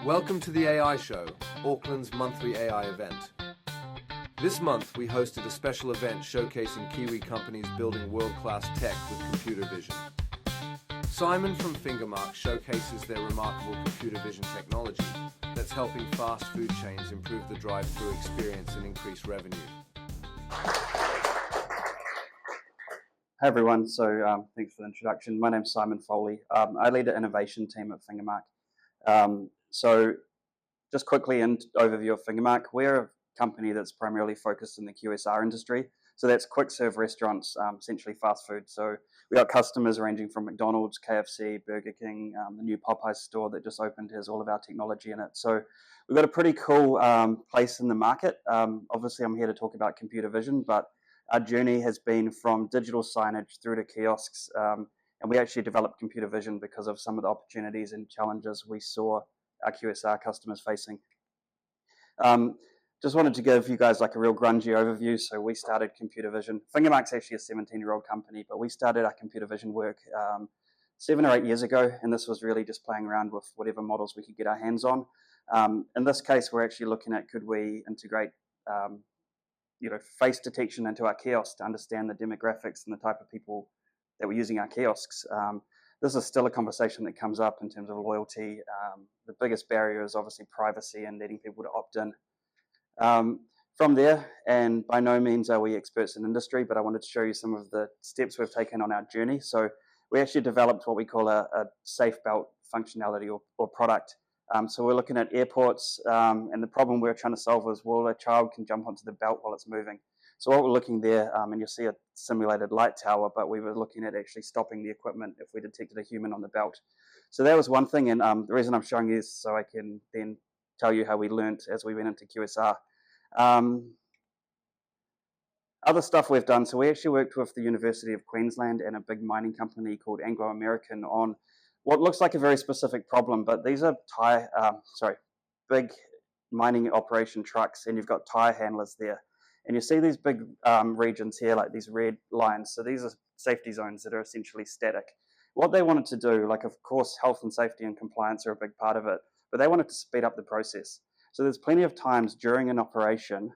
Welcome to the AI Show, Auckland's monthly AI event. This month we hosted a special event showcasing Kiwi companies building world-class tech with computer vision. Simon from Fingermark showcases their remarkable computer vision technology that's helping fast food chains improve the drive-through experience and increase revenue. Hi everyone, thanks for the introduction. My name's Simon Foley. I lead the innovation team at Fingermark. Just quickly an overview of Fingermark. We're a company that's primarily focused in the QSR industry. So that's quick serve restaurants, essentially fast food. So we got customers ranging from McDonald's, KFC, Burger King, the new Popeyes store that just opened has all of our technology in it. So we've got a pretty cool place in the market. Obviously I'm here to talk about computer vision, but our journey has been from digital signage through to kiosks. And we actually developed computer vision because of some of the opportunities and challenges we saw our QSR customers facing. Just wanted to give you guys like a real grungy overview. So we started computer vision. Fingermark's actually a 17-year-old company, but we started our computer vision work 7 or 8 years ago. And this was really just playing around with whatever models we could get our hands on. In this case, we're actually looking at could we integrate face detection into our kiosks to understand the demographics and the type of people that were using our kiosks. This is still a conversation that comes up in terms of loyalty. The biggest barrier is obviously privacy and letting people to opt in. From there, and by no means are we experts in industry, but I wanted to show you some of the steps we've taken on our journey. So we actually developed what we call a safe belt functionality or product. So we're looking at airports, and the problem we're trying to solve is, well, a child can jump onto the belt while it's moving. So what we're looking there, and you'll see a simulated light tower, but we were looking at actually stopping the equipment if we detected a human on the belt. So that was one thing, and the reason I'm showing you is so I can then tell you how we learned as we went into QSR. Other stuff we've done, so we actually worked with the University of Queensland and a big mining company called Anglo American on what looks like a very specific problem, but these are big mining operation trucks, and you've got tire handlers there. And you see these big regions here, like these red lines. So these are safety zones that are essentially static. What they wanted to do, like of course, health and safety and compliance are a big part of it, but they wanted to speed up the process. So there's plenty of times during an operation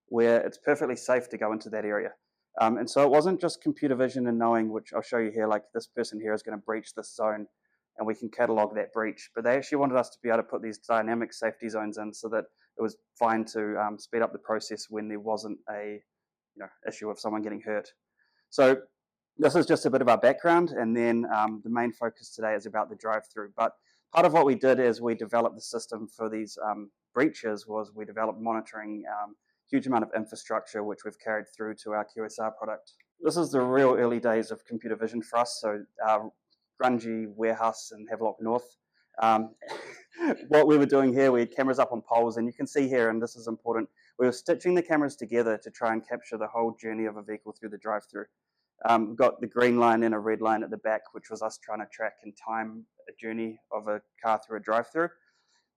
where it's perfectly safe to go into that area. And so it wasn't just computer vision and knowing, which I'll show you here, like this person here is going to breach this zone and we can catalog that breach. But they actually wanted us to be able to put these dynamic safety zones in so that it was fine to speed up the process when there wasn't a issue of someone getting hurt. So this is just a bit of our background, and then the main focus today is about the drive-through. But part of what we did is we developed the system for these breaches was we developed monitoring, huge amount of infrastructure, which we've carried through to our QSR product. This is the real early days of computer vision for us. So our grungy warehouse in Havelock North. What we were doing here, we had cameras up on poles, and you can see here, and this is important, we were stitching the cameras together to try and capture the whole journey of a vehicle through the drive-through. We've got the green line and a red line at the back, which was us trying to track and time a journey of a car through a drive-through.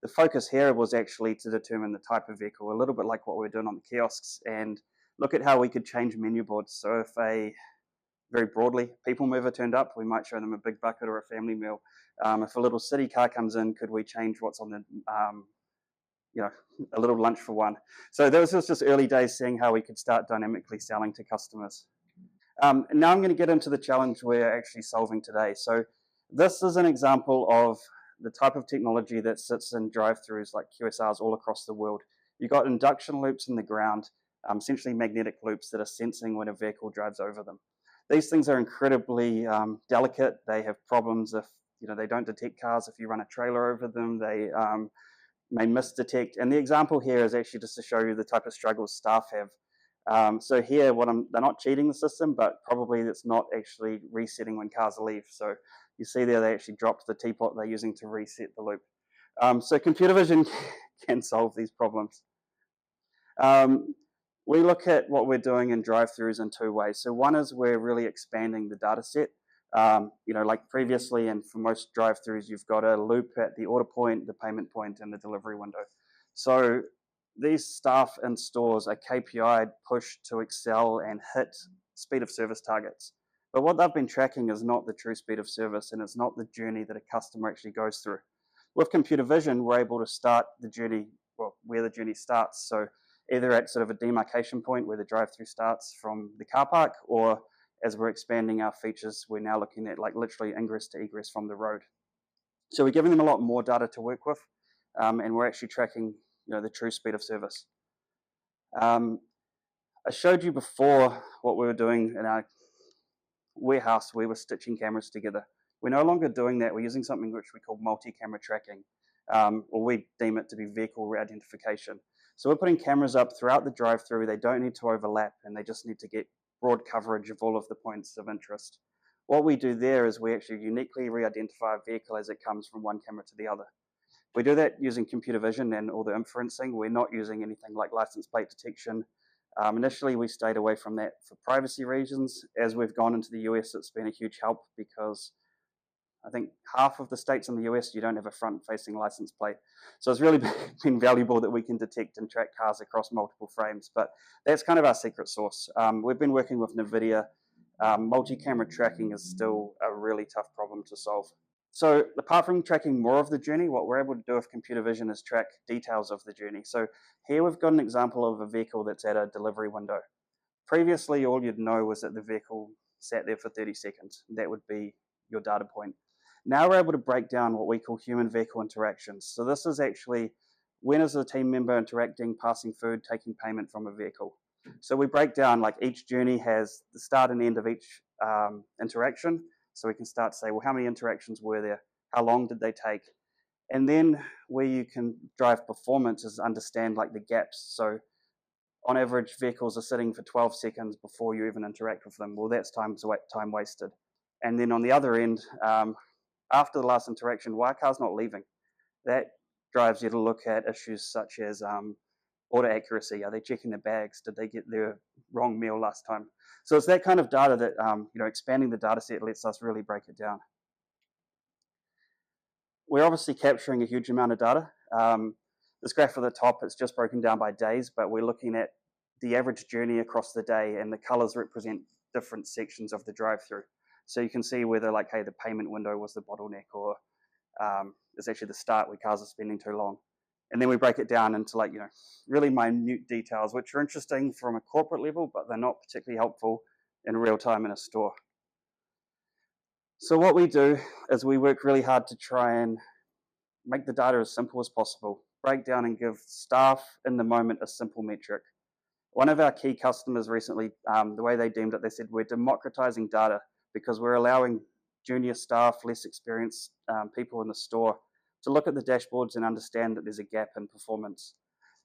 The focus here was actually to determine the type of vehicle, a little bit like what we're doing on the kiosks, and look at how we could change menu boards. So if very broadly, people mover turned up, we might show them a big bucket or a family meal. If a little city car comes in, could we change what's on the, a little lunch for one? So this was just early days seeing how we could start dynamically selling to customers. And now I'm going to get into the challenge we're actually solving today. So this is an example of the type of technology that sits in drive-throughs like QSRs all across the world. You've got induction loops in the ground, essentially magnetic loops that are sensing when a vehicle drives over them. These things are incredibly delicate. They have problems if they don't detect cars. If you run a trailer over them, they may misdetect. And the example here is actually just to show you the type of struggles staff have. So here, they're not cheating the system, but probably it's not actually resetting when cars leave. So you see there, they actually dropped the teapot they're using to reset the loop. So computer vision can solve these problems. We look at what we're doing in drive-throughs in two ways. So one is we're really expanding the data set. Like previously, and for most drive-throughs, you've got a loop at the order point, the payment point, and the delivery window. So these staff in stores are KPI'd, pushed to excel and hit speed of service targets. But what they've been tracking is not the true speed of service, and it's not the journey that a customer actually goes through. With computer vision, we're able to start the journey, well, where the journey starts. So either at sort of a demarcation point where the drive-through starts from the car park, or as we're expanding our features, we're now looking at like literally ingress to egress from the road. So we're giving them a lot more data to work with, and we're actually tracking, the true speed of service. I showed you before what we were doing in our warehouse. We were stitching cameras together. We're no longer doing that. We're using something which we call multi-camera tracking, or we deem it to be vehicle identification. So we're putting cameras up throughout the drive-through. They don't need to overlap, and they just need to get broad coverage of all of the points of interest. What we do there is we actually uniquely re-identify a vehicle as it comes from one camera to the other. We do that using computer vision and all the inferencing. We're not using anything like license plate detection. Initially, we stayed away from that for privacy reasons. As we've gone into the US, it's been a huge help because I think half of the states in the US, you don't have a front-facing license plate. So it's really been valuable that we can detect and track cars across multiple frames. But that's kind of our secret sauce. We've been working with Nvidia. Multi-camera tracking is still a really tough problem to solve. So apart from tracking more of the journey, what we're able to do with computer vision is track details of the journey. So here we've got an example of a vehicle that's at a delivery window. Previously, all you'd know was that the vehicle sat there for 30 seconds. That would be your data point. Now we're able to break down what we call human-vehicle interactions. So this is actually, when is a team member interacting, passing food, taking payment from a vehicle? So we break down, like each journey has the start and end of each interaction. So we can start to say, well, how many interactions were there? How long did they take? And then where you can drive performance is understand like the gaps. So on average, vehicles are sitting for 12 seconds before you even interact with them. Well, that's time wasted. And then on the other end, after the last interaction, why are cars not leaving? That drives you to look at issues such as order accuracy. Are they checking their bags? Did they get their wrong meal last time? So it's that kind of data that, expanding the data set lets us really break it down. We're obviously capturing a huge amount of data. This graph at the top, it's just broken down by days, but we're looking at the average journey across the day, and the colors represent different sections of the drive-through. So you can see whether like, hey, the payment window was the bottleneck, or it's actually the start where cars are spending too long. And then we break it down into like, really minute details, which are interesting from a corporate level, but they're not particularly helpful in real time in a store. So what we do is we work really hard to try and make the data as simple as possible, break down and give staff in the moment a simple metric. One of our key customers recently, the way they deemed it, they said, we're democratizing data because we're allowing junior staff, less experienced people in the store to look at the dashboards and understand that there's a gap in performance.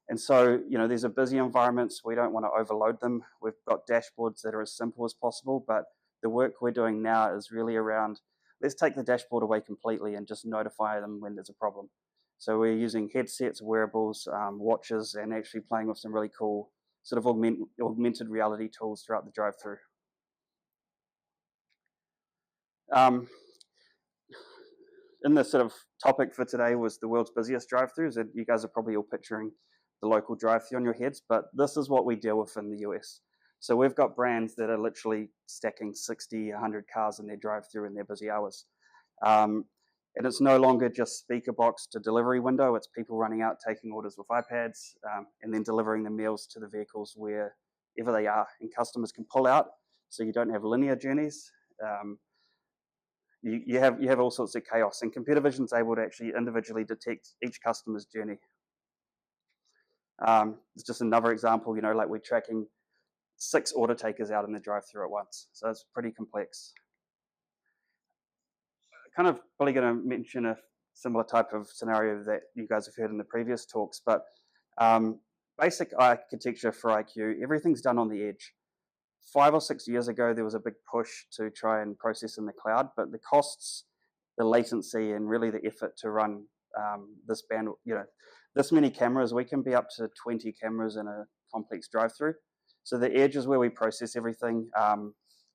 And so, these are busy environments. We don't want to overload them. We've got dashboards that are as simple as possible, but the work we're doing now is really around, let's take the dashboard away completely and just notify them when there's a problem. So we're using headsets, wearables, watches, and actually playing with some really cool sort of augmented reality tools throughout the drive-through. In the sort of topic for today was the world's busiest drive-throughs, and you guys are probably all picturing the local drive-through on your heads, but this is what we deal with in the US. So we've got brands that are literally stacking 60, 100 cars in their drive-through in their busy hours. And it's no longer just speaker box to delivery window, it's people running out, taking orders with iPads, and then delivering the meals to the vehicles wherever they are. And customers can pull out, so you don't have linear journeys. You have all sorts of chaos, and computer vision is able to actually individually detect each customer's journey. It's just another example, like we're tracking 6 order takers out in the drive-through at once. So it's pretty complex. Kind of probably going to mention a similar type of scenario that you guys have heard in the previous talks, but basic architecture for IQ, everything's done on the edge. 5 or 6 years ago, there was a big push to try and process in the cloud, but the costs, the latency, and really the effort to run this band, this many cameras, we can be up to 20 cameras in a complex drive-through. So the edge is where we process everything.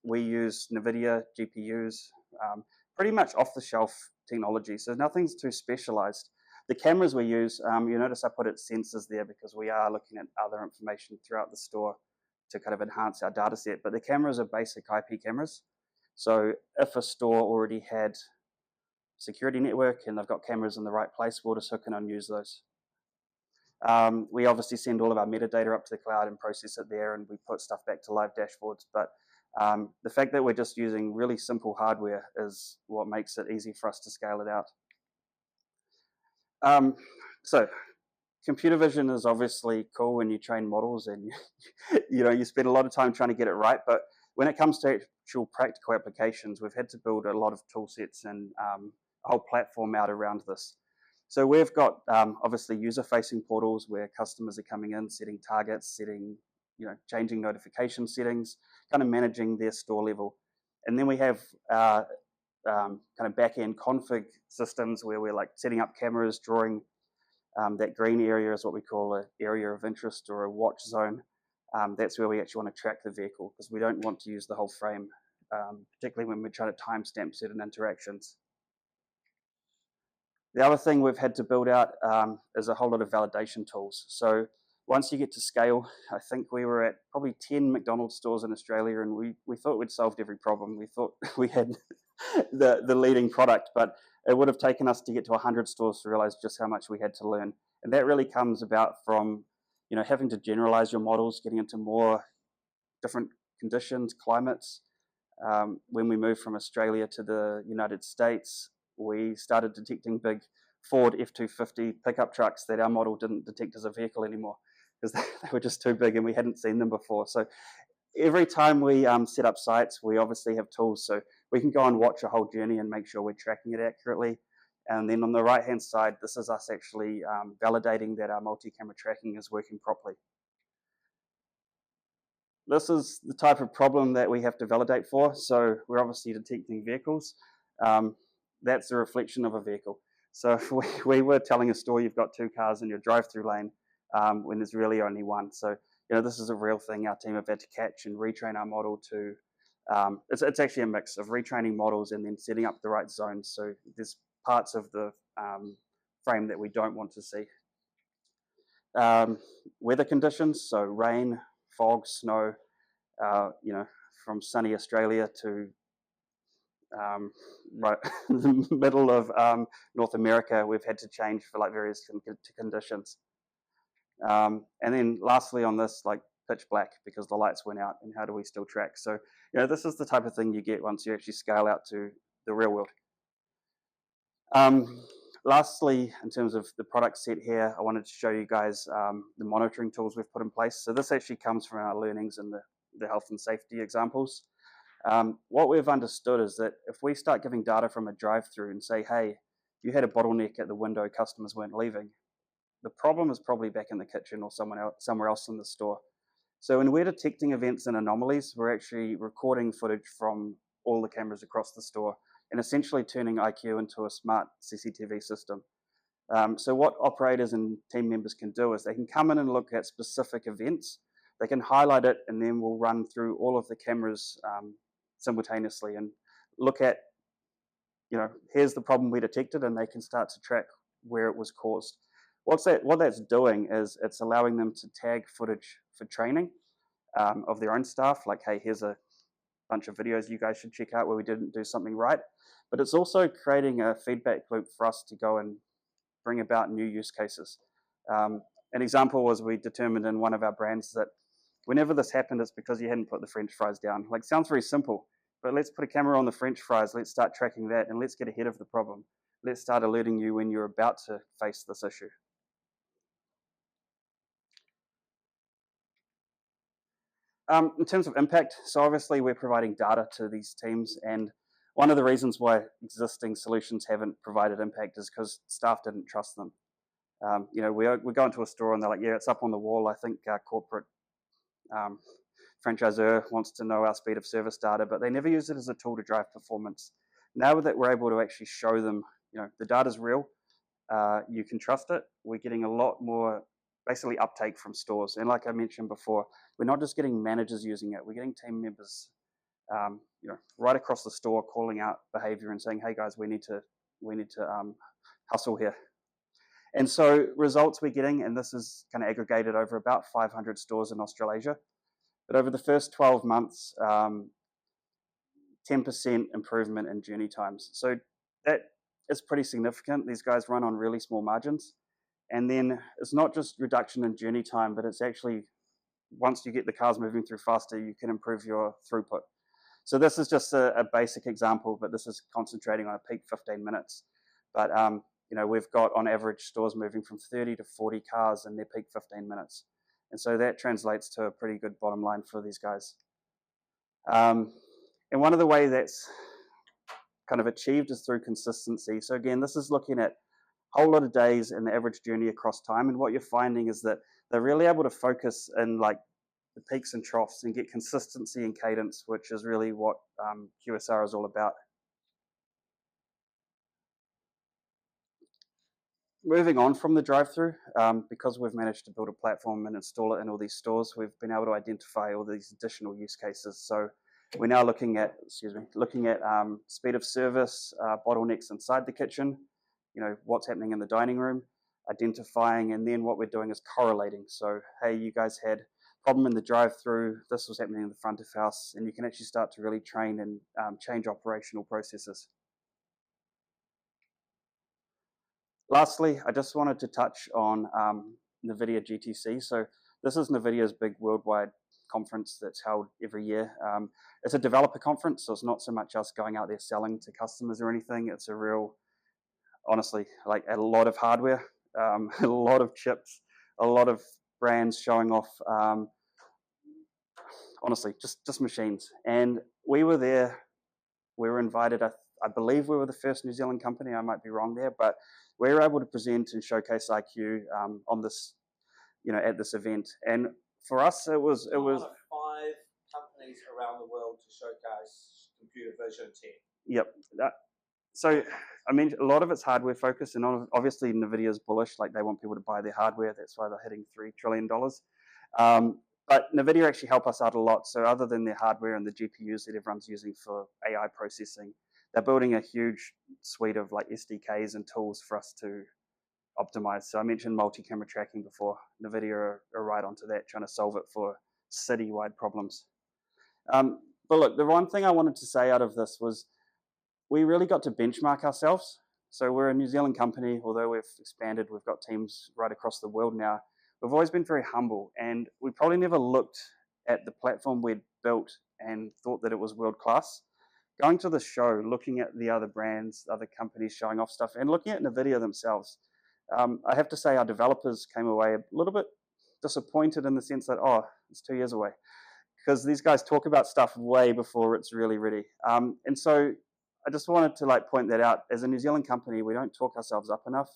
We use Nvidia GPUs, pretty much off-the-shelf technology, so nothing's too specialized. The cameras we use, you notice I put it sensors there because we are looking at other information throughout the store to kind of enhance our data set, but the cameras are basic IP cameras. So if a store already had security network and they've got cameras in the right place, we'll just hook in and use those. We obviously send all of our metadata up to the cloud and process it there, and we put stuff back to live dashboards. But the fact that we're just using really simple hardware is what makes it easy for us to scale it out. So computer vision is obviously cool when you train models and you spend a lot of time trying to get it right. But when it comes to actual practical applications, we've had to build a lot of tool sets and a whole platform out around this. So we've got obviously user-facing portals where customers are coming in, setting targets, changing notification settings, kind of managing their store level. And then we have kind of back-end config systems where we're like setting up cameras, drawing that green area is what we call an area of interest or a watch zone. That's where we actually want to track the vehicle because we don't want to use the whole frame, particularly when we're trying to timestamp certain interactions. The other thing we've had to build out is a whole lot of validation tools. So once you get to scale, I think we were at probably 10 McDonald's stores in Australia, and we thought we'd solved every problem. We thought we had the leading product, but it would have taken us to get to 100 stores to realize just how much we had to learn. And that really comes about from having to generalize your models, getting into more different conditions, climates. When we moved from Australia to the United States, we started detecting big Ford F-250 pickup trucks that our model didn't detect as a vehicle anymore because they were just too big and we hadn't seen them before. So every time we set up sites, we obviously have tools. So we can go and watch a whole journey and make sure we're tracking it accurately. And then on the right-hand side, this is us actually validating that our multi-camera tracking is working properly. This is the type of problem that we have to validate for. So we're obviously detecting vehicles. That's a reflection of a vehicle. So if we were telling a store you've got 2 cars in your drive-through lane when there's really only one. So this is a real thing our team have had to catch and retrain our model to. It's actually a mix of retraining models and then setting up the right zones. So there's parts of the frame that we don't want to see. Weather conditions, so rain, fog, snow, from sunny Australia to right the middle of North America, we've had to change for like various conditions. And then lastly on this, like pitch black because the lights went out, and how do we still track? So this is the type of thing you get once you actually scale out to the real world. Lastly, in terms of the product set here, I wanted to show you guys the monitoring tools we've put in place. So this actually comes from our learnings and the health and safety examples. What we've understood is that if we start giving data from a drive-through and say, hey, you had a bottleneck at the window, customers weren't leaving, the problem is probably back in the kitchen or somewhere else in the store. So when we're detecting events and anomalies, we're actually recording footage from all the cameras across the store and essentially turning IQ into a smart CCTV system. So what operators and team members can do is they can come in and look at specific events. They can highlight it, and then we'll run through all of the cameras simultaneously and look at, here's the problem we detected, and they can start to track where it was caused. What that's doing is it's allowing them to tag footage for training of their own staff, like, hey, here's a bunch of videos you guys should check out where we didn't do something right. But it's also creating a feedback loop for us to go and bring about new use cases. An example was we determined in one of our brands that whenever this happened, it's because you hadn't put the French fries down. Like, sounds very simple, but let's put a camera on the French fries, let's start tracking that, and let's get ahead of the problem. Let's start alerting you when you're about to face this issue. In terms of impact, so obviously we're providing data to these teams, and one of the reasons why existing solutions haven't provided impact is because staff didn't trust them. We go into a store and they're like, yeah, it's up on the wall. I think our corporate franchisor wants to know our speed of service data, but they never use it as a tool to drive performance. Now that we're able to actually show them, the data's real, you can trust it, we're getting a lot more basically uptake from stores. And like I mentioned before, we're not just getting managers using it, we're getting team members right across the store calling out behavior and saying, hey guys, we need to hustle here. And so results we're getting, and this is kind of aggregated over about 500 stores in Australasia, but over the first 12 months, 10% improvement in journey times. So that it's pretty significant. These guys run on really small margins. And then it's not just reduction in journey time, but it's actually, once you get the cars moving through faster, you can improve your throughput. So this is just a basic example, but this is concentrating on a peak 15 minutes. But we've got on average stores moving from 30 to 40 cars in their peak 15 minutes. And so that translates to a pretty good bottom line for these guys. And one of the ways that's kind of achieved is through consistency. So again, this is looking at a whole lot of days and the average journey across time. And what you're finding is that they're really able to focus in like the peaks and troughs and get consistency and cadence, which is really what QSR is all about. Moving on from the drive-through, because we've managed to build a platform and install it in all these stores, we've been able to identify all these additional use cases. So we're now looking at speed of service, bottlenecks inside the kitchen, what's happening in the dining room, identifying, and then what we're doing is correlating. So, hey, you guys had a problem in the drive-through, this was happening in the front of house, and you can actually start to really train and change operational processes. Lastly, I just wanted to touch on Nvidia GTC. So this is Nvidia's big worldwide conference that's held every year. It's a developer conference, so it's not so much us going out there selling to customers or anything. It's a real, honestly, like a lot of hardware, a lot of chips, a lot of brands showing off, honestly, just machines. And we were there, we were invited, I believe we were the first New Zealand company, I might be wrong there, but we were able to present and showcase IQ on this, at this event. And for us, it was one of 5 companies around the world to showcase computer vision tech. Yep. So I mean, a lot of it's hardware focused, and obviously Nvidia is bullish, like they want people to buy their hardware. That's why they're hitting $3 trillion. But Nvidia actually help us out a lot. So other than their hardware and the GPUs that everyone's using for AI processing, they're building a huge suite of like SDKs and tools for us to optimize. So I mentioned multi-camera tracking before. Nvidia are right onto that, trying to solve it for city-wide problems. But look, the one thing I wanted to say out of this was we really got to benchmark ourselves. So we're a New Zealand company, although we've expanded, we've got teams right across the world now. We've always been very humble, and we probably never looked at the platform we'd built and thought that it was world-class. Going to the show, looking at the other brands, other companies showing off stuff, and looking at Nvidia themselves, I have to say our developers came away a little bit disappointed in the sense that, it's 2 years away. Because these guys talk about stuff way before it's really ready. And so I just wanted to point that out. As a New Zealand company, we don't talk ourselves up enough.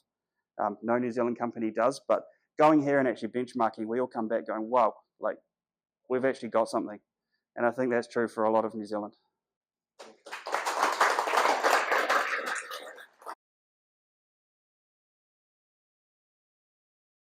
No New Zealand company does, but going here and actually benchmarking, we all come back going, wow, we've actually got something. And I think that's true for a lot of New Zealand.